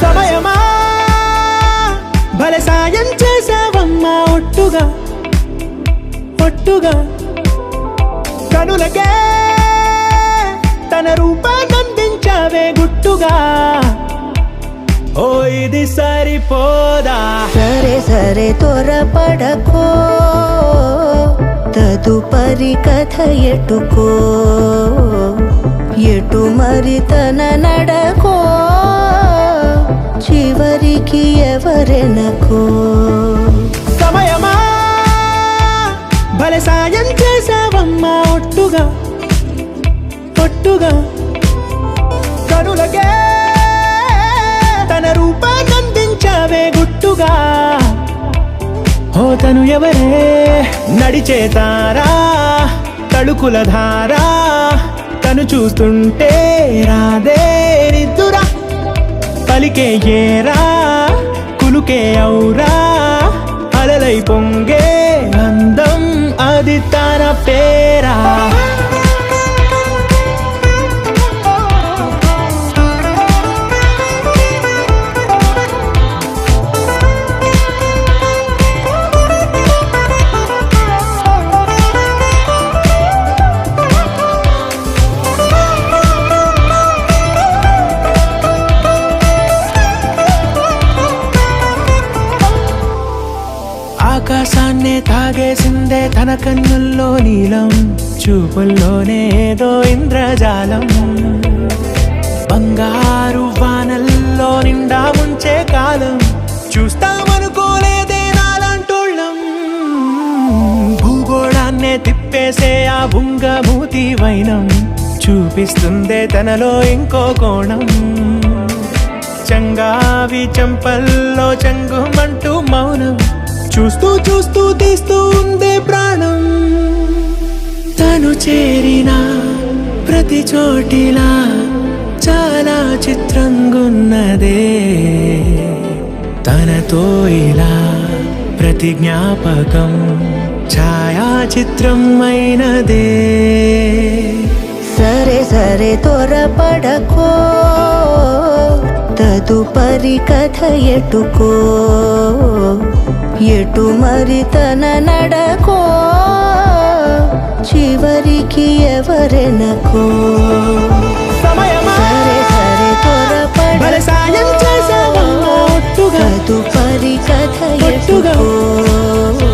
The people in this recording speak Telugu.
సమయమా భలే సాయం చేసావమ్మా ఒట్టుగా ఒట్టుగా కనులకే తన రూపాన్నందించావే గుట్టుగా ఓ ఇది సరిపోదా సరే సరే త్వరపడకో తదుపరి కథ ఎటుకో ఎటు మరి తన నడకో చివరికి ఎవరెనకో సమయమా భలే సాయం చేసావమ్మా ఒట్టుగా ఒట్టుగా కనులకే తన రూపాన్నందించావే గుట్టుగా ఓ తను ఎవరే నడిచే తారా తళుకుల ధారా తను చూస్తుంటే రాదే నిద్దురా పలికే ఏరా కులుకే ఔరా అలలై పొంగే అందం అది తన పేరా ఆకాశాన్నే తాగేసిందే తన కన్నుల్లో నీలం చూపుల్లోనే ఏదో ఇంద్రజాలం బంగారు వానల్లో నిండా ముంచే కాలం చూస్తామనుకోలేదే నాలాంటోళ్ళం భూగోళాన్నే తిప్పేసే ఆ బుంగమూతి వైనం చూపిస్తుందే తనలో ఇంకో కోణం చంగావి చంపల్లో చంగుమంటూ మౌనం చూస్తూ చూస్తూ తీస్తూ ఉందే ప్రాణం తను చేరిన ప్రతి చోటిలా చాలా చిత్రంగున్నదే తనతో ఇలా ప్రతి జ్ఞాపకం ఛాయాచిత్రం అయినదే సరే సరే త్వరపడకో తదుపరి కథ ఎటుకో ఎటు మరి తన నడకో చివరికి ఎవరెనకో సమయమా సరే సరే భలే సాయం చేసావమ్మా ఒట్టుగా తదుపరి కథ ఒట్టుగా ఎటుకో